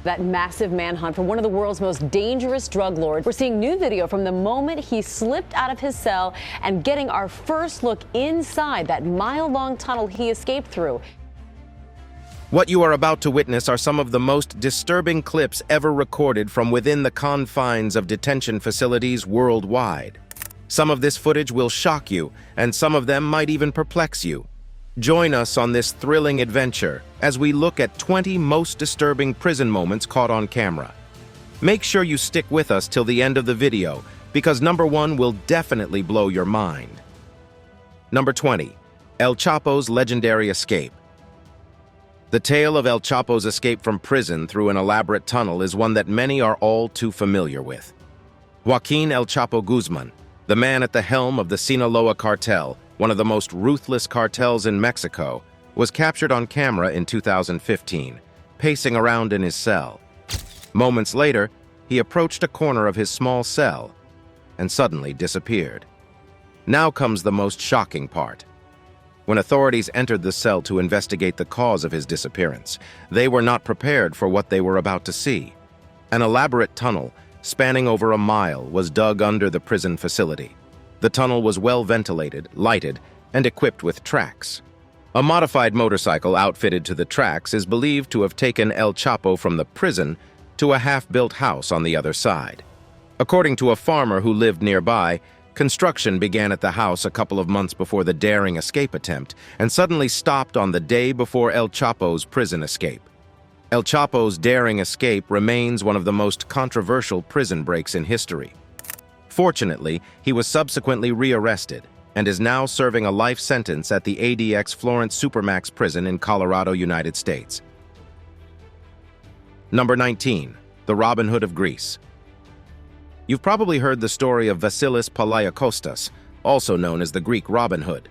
That massive manhunt for one of the world's most dangerous drug lords. We're seeing new video from the moment he slipped out of his cell and getting our first look inside that mile-long tunnel he escaped through. What you are about to witness are some of the most disturbing clips ever recorded from within the confines of detention facilities worldwide. Some of this footage will shock you, and some of them might even perplex you. Join us on this thrilling adventure as we look at 20 most disturbing prison moments caught on camera. Make sure you stick with us till the end of the video, because number 1 will definitely blow your mind. Number 20. El Chapo's legendary escape. The tale of El Chapo's escape from prison through an elaborate tunnel is one that many are all too familiar with. Joaquin El Chapo Guzman, the man at the helm of the Sinaloa cartel, one of the most ruthless cartels in Mexico, was captured on camera in 2015, pacing around in his cell. Moments later, he approached a corner of his small cell and suddenly disappeared. Now comes the most shocking part. When authorities entered the cell to investigate the cause of his disappearance, they were not prepared for what they were about to see. An elaborate tunnel, spanning over a mile, was dug under the prison facility. The tunnel was well ventilated, lighted, and equipped with tracks. A modified motorcycle outfitted to the tracks is believed to have taken El Chapo from the prison to a half-built house on the other side. According to a farmer who lived nearby, construction began at the house a couple of months before the daring escape attempt and suddenly stopped on the day before El Chapo's prison escape. El Chapo's daring escape remains one of the most controversial prison breaks in history. Fortunately, he was subsequently rearrested and is now serving a life sentence at the ADX Florence Supermax prison in Colorado, United States. Number 19. The Robin Hood of Greece. You've probably heard the story of Vasilis Palaiokostas, also known as the Greek Robin Hood.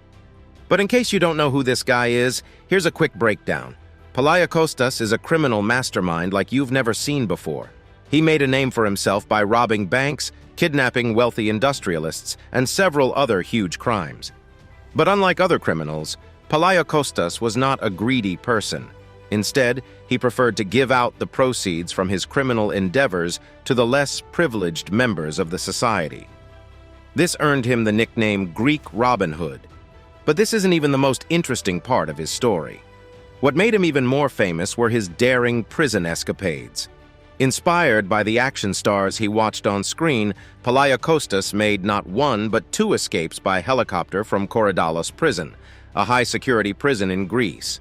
But in case you don't know who this guy is, here's a quick breakdown. Palaiokostas is a criminal mastermind like you've never seen before. He made a name for himself by robbing banks, kidnapping wealthy industrialists, and several other huge crimes. But unlike other criminals, Palaiokostas was not a greedy person. Instead, he preferred to give out the proceeds from his criminal endeavors to the less privileged members of the society. This earned him the nickname Greek Robin Hood. But this isn't even the most interesting part of his story. What made him even more famous were his daring prison escapades. Inspired by the action stars he watched on screen, Palaiokostas made not one but 2 escapes by helicopter from Korydallos prison, a high-security prison in Greece.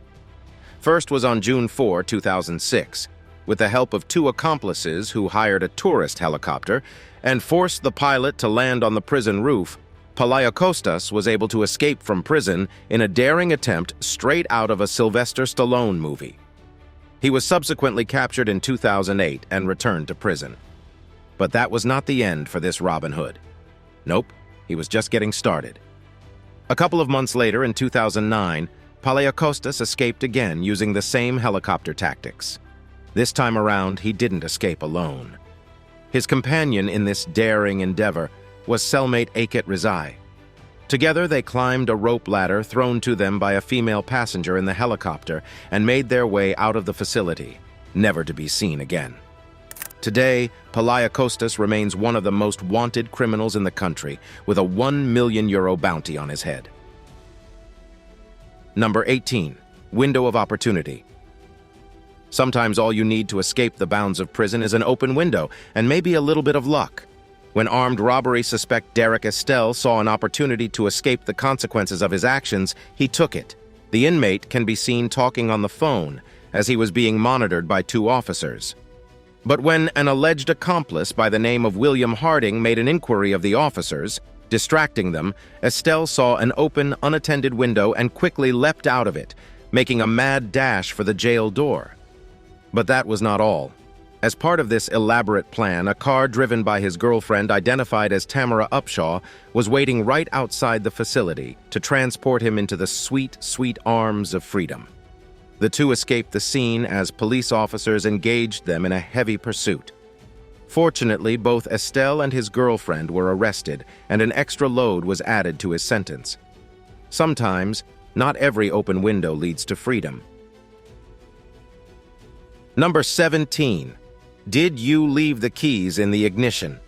First was on June 4, 2006, with the help of 2 accomplices who hired a tourist helicopter and forced the pilot to land on the prison roof. Palaiokostas was able to escape from prison in a daring attempt straight out of a Sylvester Stallone movie. He was subsequently captured in 2008 and returned to prison. But that was not the end for this Robin Hood. Nope, he was just getting started. A couple of months later, in 2009, Palaiokostas escaped again using the same helicopter tactics. This time around, he didn't escape alone. His companion in this daring endeavor was cellmate Akit Rizai. Together, they climbed a rope ladder thrown to them by a female passenger in the helicopter and made their way out of the facility, never to be seen again. Today, Palaiokostas remains one of the most wanted criminals in the country, with a €1 million bounty on his head. Number 18. Window of opportunity. Sometimes all you need to escape the bounds of prison is an open window and maybe a little bit of luck. When armed robbery suspect Derek Estelle saw an opportunity to escape the consequences of his actions, he took it. The inmate can be seen talking on the phone as he was being monitored by 2 officers. But when an alleged accomplice by the name of William Harding made an inquiry of the officers, distracting them, Estelle saw an open, unattended window and quickly leapt out of it, making a mad dash for the jail door. But that was not all. As part of this elaborate plan, a car driven by his girlfriend, identified as Tamara Upshaw, was waiting right outside the facility to transport him into the sweet, sweet arms of freedom. The 2 escaped the scene as police officers engaged them in a heavy pursuit. Fortunately, both Estelle and his girlfriend were arrested, and an extra load was added to his sentence. Sometimes, not every open window leads to freedom. Number 17. Did you leave the keys in the ignition?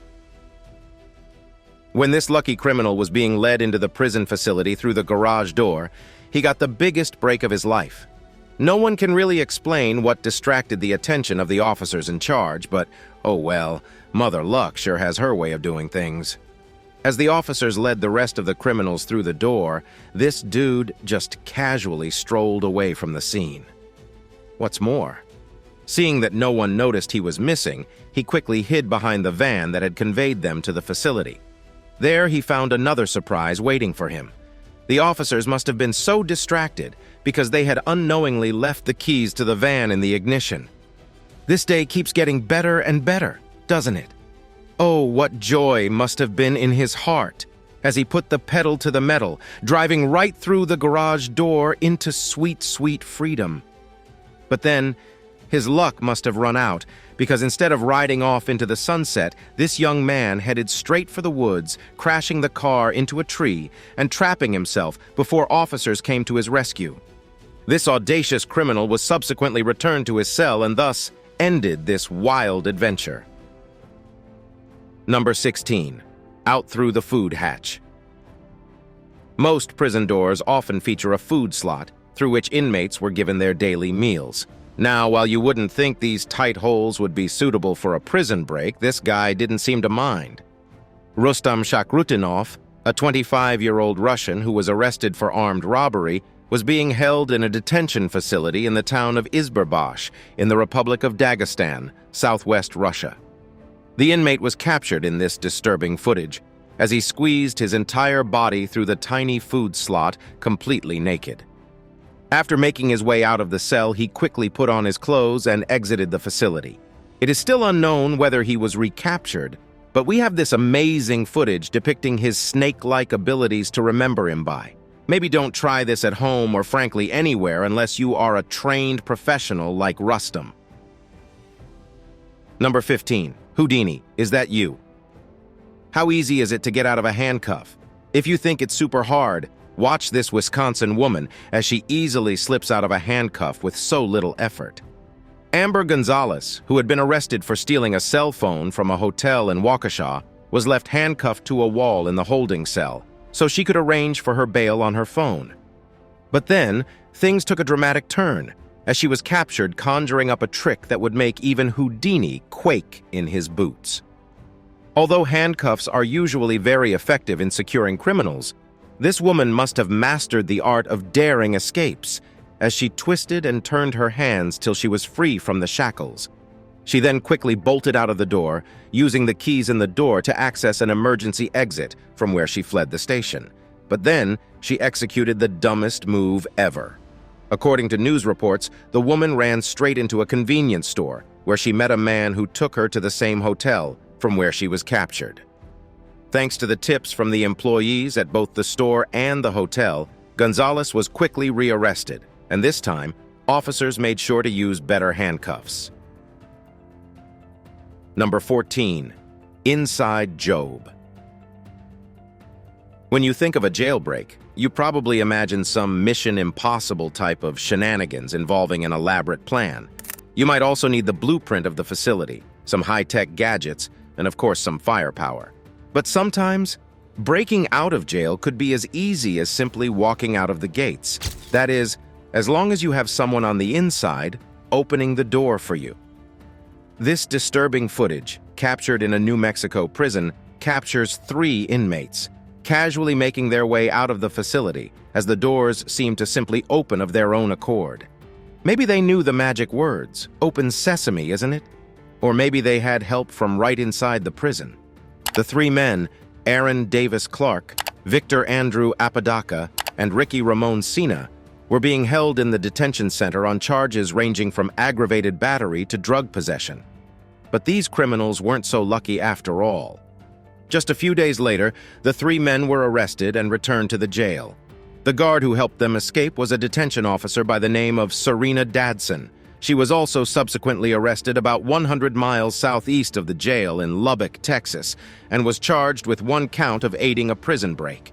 When this lucky criminal was being led into the prison facility through the garage door, he got the biggest break of his life. No one can really explain what distracted the attention of the officers in charge, but, oh well, Mother Luck sure has her way of doing things. As the officers led the rest of the criminals through the door, this dude just casually strolled away from the scene. What's more, seeing that no one noticed he was missing, he quickly hid behind the van that had conveyed them to the facility. There he found another surprise waiting for him. The officers must have been so distracted because they had unknowingly left the keys to the van in the ignition. This day keeps getting better and better, doesn't it? Oh, what joy must have been in his heart as he put the pedal to the metal, driving right through the garage door into sweet, sweet freedom. But then, his luck must have run out, because instead of riding off into the sunset, this young man headed straight for the woods, crashing the car into a tree and trapping himself before officers came to his rescue. This audacious criminal was subsequently returned to his cell and thus ended this wild adventure. Number 16. Out through the food hatch. Most prison doors often feature a food slot through which inmates were given their daily meals. Now, while you wouldn't think these tight holes would be suitable for a prison break, this guy didn't seem to mind. Rustam Shakrutinov, a 25-year-old Russian who was arrested for armed robbery, was being held in a detention facility in the town of Izberbash in the Republic of Dagestan, southwest Russia. The inmate was captured in this disturbing footage as he squeezed his entire body through the tiny food slot completely naked. After making his way out of the cell, he quickly put on his clothes and exited the facility. It is still unknown whether he was recaptured, but we have this amazing footage depicting his snake-like abilities to remember him by. Maybe don't try this at home or frankly anywhere unless you are a trained professional like Rustam. Number 15. Houdini, is that you? How easy is it to get out of a handcuff? If you think it's super hard, watch this Wisconsin woman as she easily slips out of a handcuff with so little effort. Amber Gonzalez, who had been arrested for stealing a cell phone from a hotel in Waukesha, was left handcuffed to a wall in the holding cell so she could arrange for her bail on her phone. But then, things took a dramatic turn as she was captured conjuring up a trick that would make even Houdini quake in his boots. Although handcuffs are usually very effective in securing criminals, this woman must have mastered the art of daring escapes as she twisted and turned her hands till she was free from the shackles. She then quickly bolted out of the door, using the keys in the door to access an emergency exit from where she fled the station. But then, she executed the dumbest move ever. According to news reports, the woman ran straight into a convenience store, where she met a man who took her to the same hotel from where she was captured. Thanks to the tips from the employees at both the store and the hotel, Gonzalez was quickly rearrested, and this time, officers made sure to use better handcuffs. Number 14. Inside Job. When you think of a jailbreak, you probably imagine some Mission Impossible type of shenanigans involving an elaborate plan. You might also need the blueprint of the facility, some high-tech gadgets, and of course some firepower. But sometimes, breaking out of jail could be as easy as simply walking out of the gates. That is, as long as you have someone on the inside opening the door for you. This disturbing footage, captured in a New Mexico prison, captures 3 inmates, casually making their way out of the facility as the doors seem to simply open of their own accord. Maybe they knew the magic words, "Open Sesame," isn't it? Or maybe they had help from right inside the prison. The 3 men, Aaron Davis Clark, Victor Andrew Apodaca, and Ricky Ramon Sina, were being held in the detention center on charges ranging from aggravated battery to drug possession. But these criminals weren't so lucky after all. Just a few days later, the 3 men were arrested and returned to the jail. The guard who helped them escape was a detention officer by the name of Serena Dadson. She was also subsequently arrested about 100 miles southeast of the jail in Lubbock, Texas, and was charged with 1 count of aiding a prison break.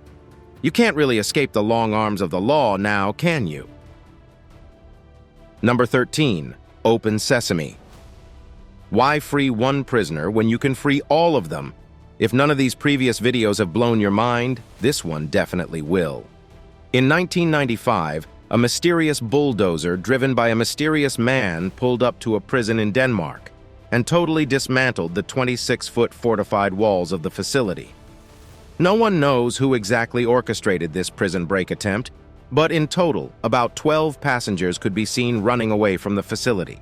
You can't really escape the long arms of the law now, can you? Number 13. Open Sesame. Why free one prisoner when you can free all of them? If none of these previous videos have blown your mind, this one definitely will. In 1995, a mysterious bulldozer driven by a mysterious man pulled up to a prison in Denmark and totally dismantled the 26-foot fortified walls of the facility. No one knows who exactly orchestrated this prison break attempt, but in total, about 12 passengers could be seen running away from the facility.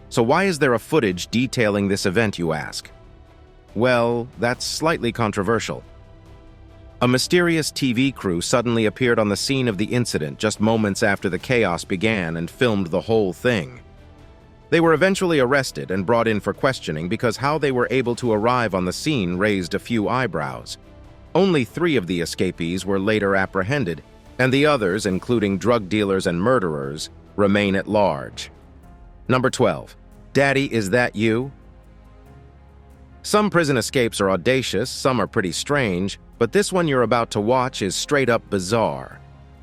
So why is there a footage detailing this event, you ask? Well, that's slightly controversial. A mysterious TV crew suddenly appeared on the scene of the incident just moments after the chaos began and filmed the whole thing. They were eventually arrested and brought in for questioning because how they were able to arrive on the scene raised a few eyebrows. Only 3 of the escapees were later apprehended, and the others, including drug dealers and murderers, remain at large. Number 12. Daddy, is that you? Some prison escapes are audacious, some are pretty strange, but this one you're about to watch is straight up bizarre.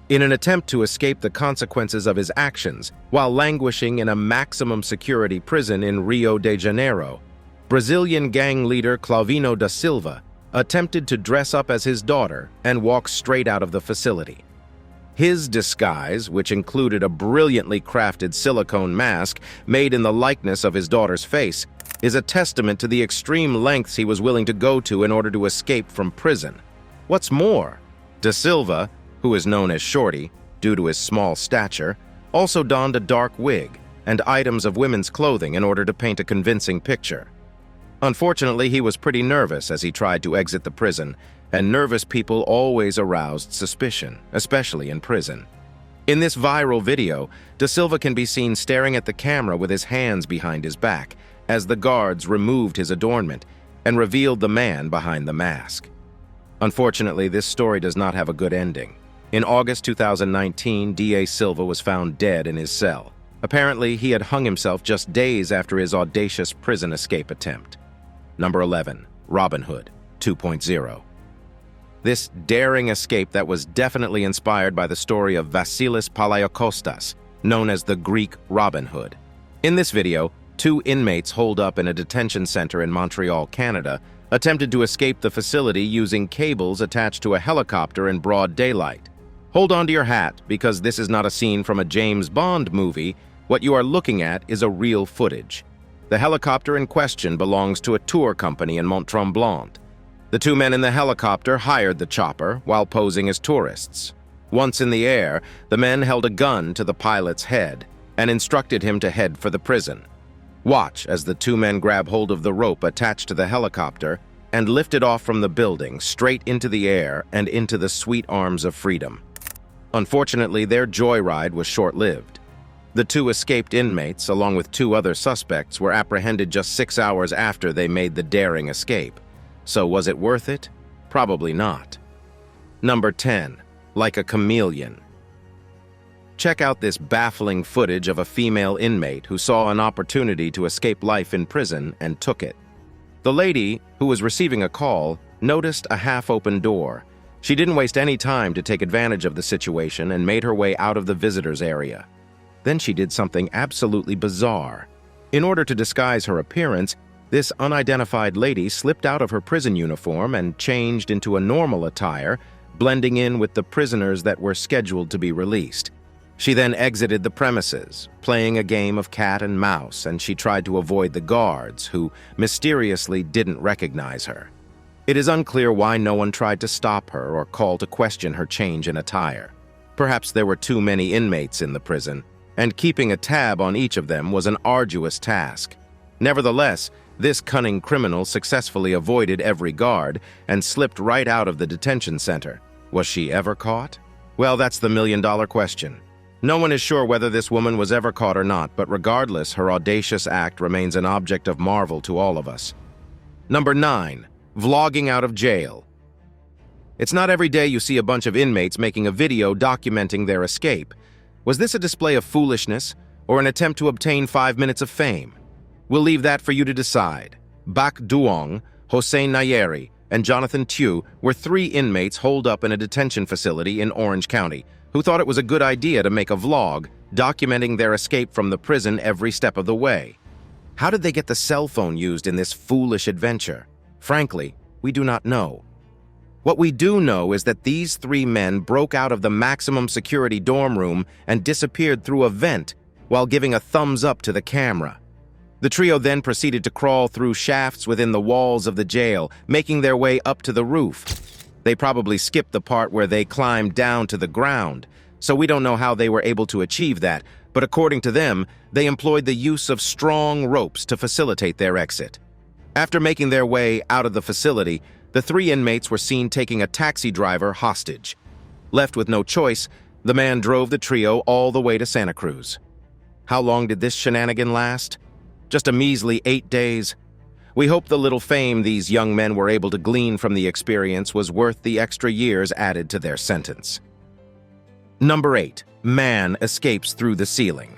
In an attempt to escape the consequences of his actions while languishing in a maximum security prison in Rio de Janeiro, Brazilian gang leader Clavino da Silva attempted to dress up as his daughter and walk straight out of the facility. His disguise, which included a brilliantly crafted silicone mask made in the likeness of his daughter's face, is a testament to the extreme lengths he was willing to go to in order to escape from prison. What's more, Da Silva, who is known as Shorty due to his small stature, also donned a dark wig and items of women's clothing in order to paint a convincing picture. Unfortunately, he was pretty nervous as he tried to exit the prison, and nervous people always aroused suspicion, especially in prison. In this viral video, Da Silva can be seen staring at the camera with his hands behind his back as the guards removed his adornment and revealed the man behind the mask. Unfortunately, this story does not have a good ending. In August 2019, D.A. Silva was found dead in his cell. Apparently, he had hung himself just days after his audacious prison escape attempt. Number 11. Robin Hood 2.0. This daring escape that was definitely inspired by the story of Vasilis Palaiokostas, known as the Greek Robin Hood. In this video, 2 inmates holed up in a detention center in Montreal, Canada, attempted to escape the facility using cables attached to a helicopter in broad daylight. Hold on to your hat, because this is not a scene from a James Bond movie. What you are looking at is a real footage. The helicopter in question belongs to a tour company in Mont-Tremblant. The 2 men in the helicopter hired the chopper while posing as tourists. Once in the air, the men held a gun to the pilot's head and instructed him to head for the prison. Watch as the 2 men grab hold of the rope attached to the helicopter and lift it off from the building straight into the air and into the sweet arms of freedom. Unfortunately, their joyride was short-lived. The 2 escaped inmates, along with 2 other suspects, were apprehended just 6 hours after they made the daring escape. So was it worth it? Probably not. Number 10. Like a chameleon. Check out this baffling footage of a female inmate who saw an opportunity to escape life in prison and took it. The lady, who was receiving a call, noticed a half-open door. She didn't waste any time to take advantage of the situation and made her way out of the visitors area. Then she did something absolutely bizarre. In order to disguise her appearance, this unidentified lady slipped out of her prison uniform and changed into a normal attire, blending in with the prisoners that were scheduled to be released. She then exited the premises, playing a game of cat and mouse, and she tried to avoid the guards, who mysteriously didn't recognize her. It is unclear why no one tried to stop her or call to question her change in attire. Perhaps there were too many inmates in the prison, and keeping a tab on each of them was an arduous task. Nevertheless, this cunning criminal successfully avoided every guard and slipped right out of the detention center. Was she ever caught? Well, that's the million-dollar question. No one is sure whether this woman was ever caught or not, but regardless, her audacious act remains an object of marvel to all of us. Number 9. Vlogging out of jail. It's not every day you see a bunch of inmates making a video documenting their escape. Was this a display of foolishness or an attempt to obtain 5 minutes of fame? We'll leave that for you to decide. Bak Duong, Hossein Nayeri, and Jonathan Tew were 3 inmates holed up in a detention facility in Orange County who thought it was a good idea to make a vlog documenting their escape from the prison every step of the way. How did they get the cell phone used in this foolish adventure? Frankly, we do not know. What we do know is that these three men broke out of the maximum security dorm room and disappeared through a vent while giving a thumbs up to the camera. The trio then proceeded to crawl through shafts within the walls of the jail, making their way up to the roof. They probably skipped the part where they climbed down to the ground, so we don't know how they were able to achieve that, but according to them, they employed the use of strong ropes to facilitate their exit. After making their way out of the facility, the three inmates were seen taking a taxi driver hostage. Left with no choice, the man drove the trio all the way to Santa Cruz. How long did this shenanigan last? Just a measly 8 days. We hope the little fame these young men were able to glean from the experience was worth the extra years added to their sentence. Number 8. Man escapes through the ceiling.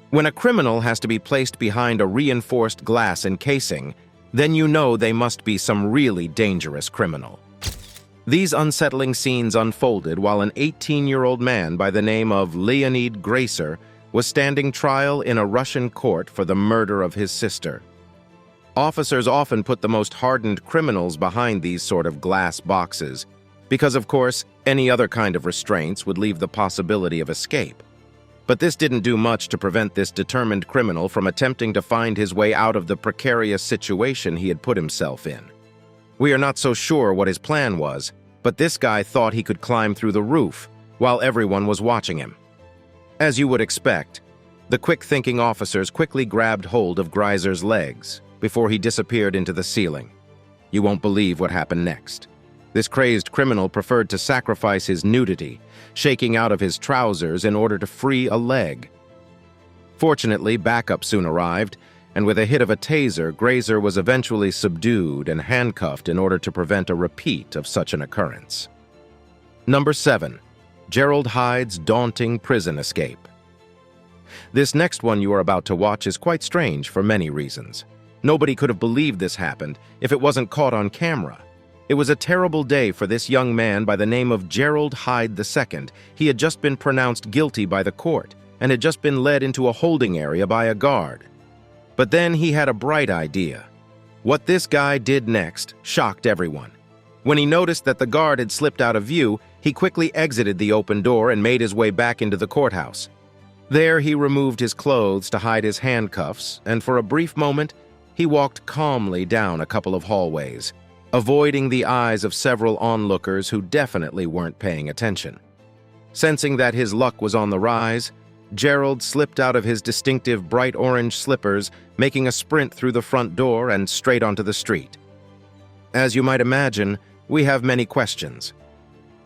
When a criminal has to be placed behind a reinforced glass encasing, then you know they must be some really dangerous criminal. These unsettling scenes unfolded while an 18-year-old man by the name of Leonid Gracer was standing trial in a Russian court for the murder of his sister. Officers often put the most hardened criminals behind these sort of glass boxes, because of course, any other kind of restraints would leave the possibility of escape. But this didn't do much to prevent this determined criminal from attempting to find his way out of the precarious situation he had put himself in. We are not so sure what his plan was, but this guy thought he could climb through the roof while everyone was watching him. As you would expect, the quick-thinking officers quickly grabbed hold of Greiser's legs before he disappeared into the ceiling. You won't believe what happened next. This crazed criminal preferred to sacrifice his nudity, shaking out of his trousers in order to free a leg. Fortunately, backup soon arrived, and with a hit of a taser, Grazer was eventually subdued and handcuffed in order to prevent a repeat of such an occurrence. Number 7. Gerald Hydes' daunting prison escape. This next one you are about to watch is quite strange for many reasons. Nobody could have believed this happened if it wasn't caught on camera. It was a terrible day for this young man by the name of Gerald Hyde II. He had just been pronounced guilty by the court and had just been led into a holding area by a guard. But then he had a bright idea. What this guy did next shocked everyone. When he noticed that the guard had slipped out of view, he quickly exited the open door and made his way back into the courthouse. There he removed his clothes to hide his handcuffs, and for a brief moment, he walked calmly down a couple of hallways, avoiding the eyes of several onlookers who definitely weren't paying attention. Sensing that his luck was on the rise, Gerald slipped out of his distinctive bright orange slippers, making a sprint through the front door and straight onto the street. As you might imagine, we have many questions.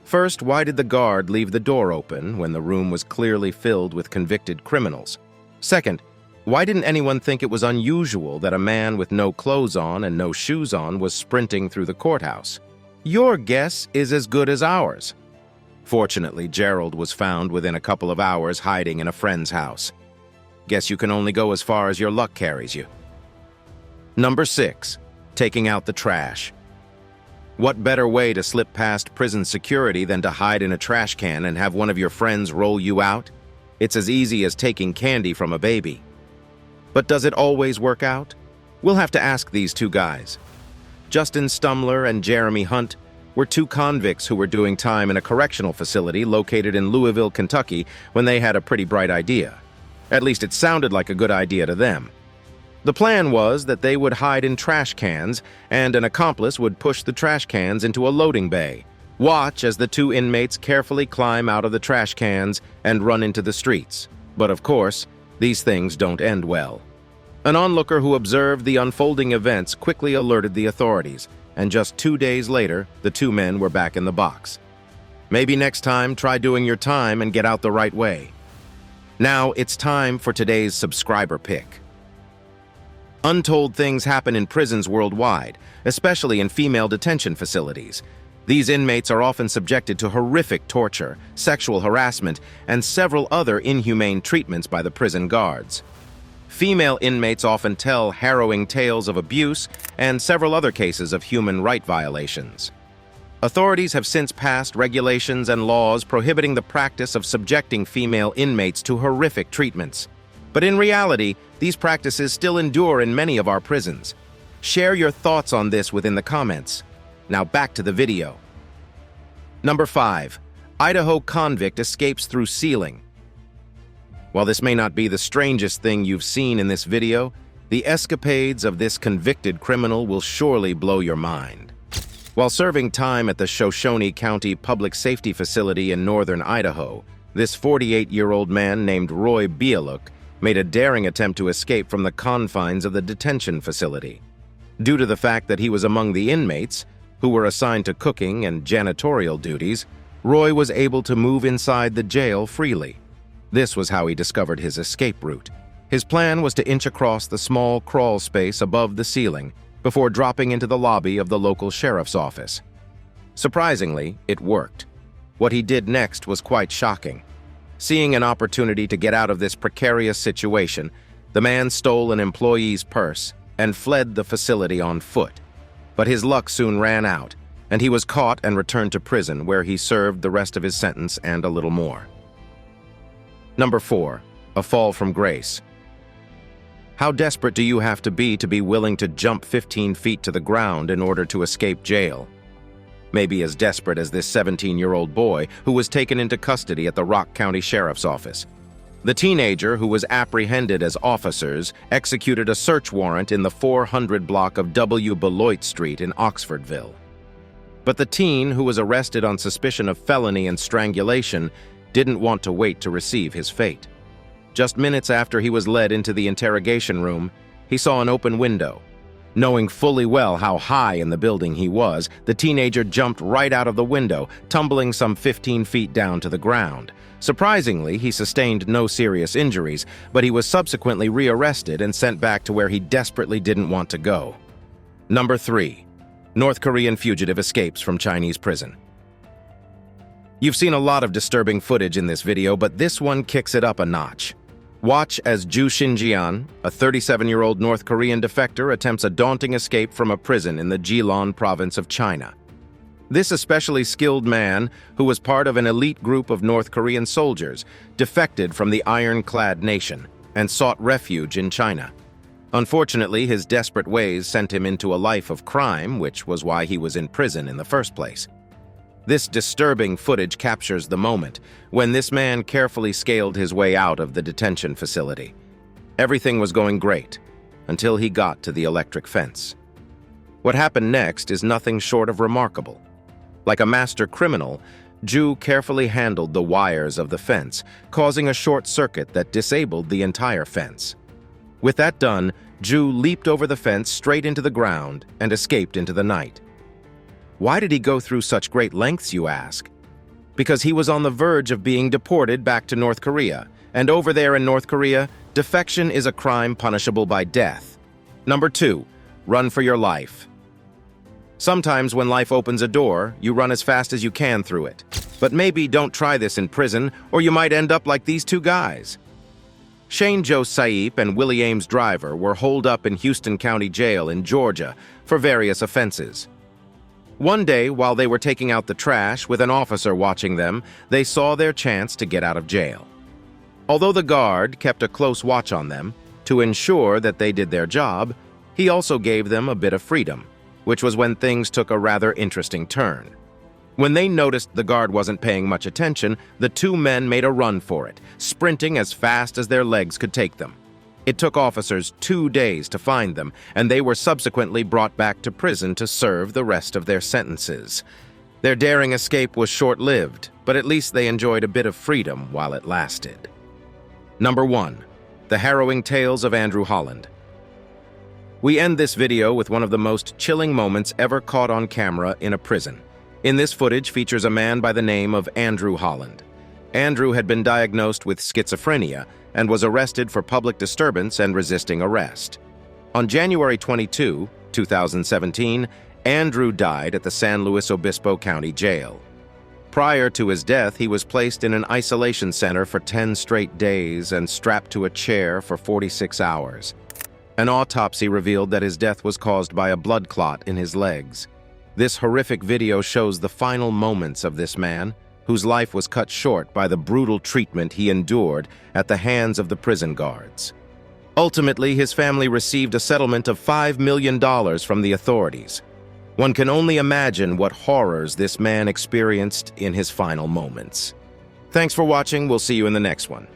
First, why did the guard leave the door open when the room was clearly filled with convicted criminals? Second, why didn't anyone think it was unusual that a man with no clothes on and no shoes on was sprinting through the courthouse? Your guess is as good as ours. Fortunately, Gerald was found within a couple of hours hiding in a friend's house. Guess you can only go as far as your luck carries you. Number 6. Taking out the trash. What better way to slip past prison security than to hide in a trash can and have one of your friends roll you out? It's as easy as taking candy from a baby. But does it always work out? We'll have to ask these two guys. Justin Stumler and Jeremy Hunt were two convicts who were doing time in a correctional facility located in Louisville, Kentucky, when they had a pretty bright idea. At least it sounded like a good idea to them. The plan was that they would hide in trash cans, and an accomplice would push the trash cans into a loading bay. Watch as the two inmates carefully climb out of the trash cans and run into the streets. But of course, these things don't end well. An onlooker who observed the unfolding events quickly alerted the authorities, and just 2 days later, the two men were back in the box. Maybe next time, try doing your time and get out the right way. Now, it's time for today's subscriber pick. Untold things happen in prisons worldwide, especially in female detention facilities. These inmates are often subjected to horrific torture, sexual harassment, and several other inhumane treatments by the prison guards. Female inmates often tell harrowing tales of abuse and several other cases of human rights violations. Authorities have since passed regulations and laws prohibiting the practice of subjecting female inmates to horrific treatments. But in reality, these practices still endure in many of our prisons. Share your thoughts on this within the comments. Now back to the video. Number 5. Idaho convict escapes through ceiling. While this may not be the strangest thing you've seen in this video, the escapades of this convicted criminal will surely blow your mind. While serving time at the Shoshone County Public Safety Facility in northern Idaho, this 48-year-old man named Roy Bialuk made a daring attempt to escape from the confines of the detention facility. Due to the fact that he was among the inmates, who were assigned to cooking and janitorial duties, Roy was able to move inside the jail freely. This was how he discovered his escape route. His plan was to inch across the small crawl space above the ceiling before dropping into the lobby of the local sheriff's office. Surprisingly, it worked. What he did next was quite shocking. Seeing an opportunity to get out of this precarious situation, the man stole an employee's purse and fled the facility on foot. But his luck soon ran out, and he was caught and returned to prison, where he served the rest of his sentence and a little more. Number 4. A fall from grace. How desperate do you have to be willing to jump 15 feet to the ground in order to escape jail? Maybe as desperate as this 17-year-old boy who was taken into custody at the Rock County Sheriff's Office. The teenager, who was apprehended as officers, executed a search warrant in the 400 block of W. Beloit Street in Oxfordville. But the teen, who was arrested on suspicion of felony and strangulation, didn't want to wait to receive his fate. Just minutes after he was led into the interrogation room, he saw an open window. Knowing fully well how high in the building he was, the teenager jumped right out of the window, tumbling some 15 feet down to the ground. Surprisingly, he sustained no serious injuries, but he was subsequently rearrested and sent back to where he desperately didn't want to go. Number 3. North Korean fugitive escapes from Chinese prison. You've seen a lot of disturbing footage in this video, but this one kicks it up a notch. Watch as Ju Xinjian, a 37-year-old North Korean defector, attempts a daunting escape from a prison in the Jilan province of China. This especially skilled man, who was part of an elite group of North Korean soldiers, defected from the ironclad nation and sought refuge in China. Unfortunately, his desperate ways sent him into a life of crime, which was why he was in prison in the first place. This disturbing footage captures the moment when this man carefully scaled his way out of the detention facility. Everything was going great until he got to the electric fence. What happened next is nothing short of remarkable. Like a master criminal, Ju carefully handled the wires of the fence, causing a short circuit that disabled the entire fence. With that done, Ju leaped over the fence straight into the ground and escaped into the night. Why did he go through such great lengths, you ask? Because he was on the verge of being deported back to North Korea, and over there in North Korea, defection is a crime punishable by death. Number 2, run for your life. Sometimes when life opens a door, you run as fast as you can through it. But maybe don't try this in prison, or you might end up like these two guys. Shane Joe Saip and Willie Ames Driver were holed up in Houston County Jail in Georgia for various offenses. One day, while they were taking out the trash with an officer watching them, they saw their chance to get out of jail. Although the guard kept a close watch on them to ensure that they did their job, he also gave them a bit of freedom, which was when things took a rather interesting turn. When they noticed the guard wasn't paying much attention, the two men made a run for it, sprinting as fast as their legs could take them. It took officers 2 days to find them, and they were subsequently brought back to prison to serve the rest of their sentences. Their daring escape was short-lived, but at least they enjoyed a bit of freedom while it lasted. Number 1. The harrowing Tales of Andrew Holland. We end this video with one of the most chilling moments ever caught on camera in a prison. In this footage features a man by the name of Andrew Holland. Andrew had been diagnosed with schizophrenia and was arrested for public disturbance and resisting arrest. On January 22, 2017, Andrew died at the San Luis Obispo County Jail. Prior to his death, he was placed in an isolation center for 10 straight days and strapped to a chair for 46 hours. An autopsy revealed that his death was caused by a blood clot in his legs. This horrific video shows the final moments of this man, whose life was cut short by the brutal treatment he endured at the hands of the prison guards. Ultimately, his family received a settlement of $5 million from the authorities. One can only imagine what horrors this man experienced in his final moments. Thanks for watching. We'll see you in the next one.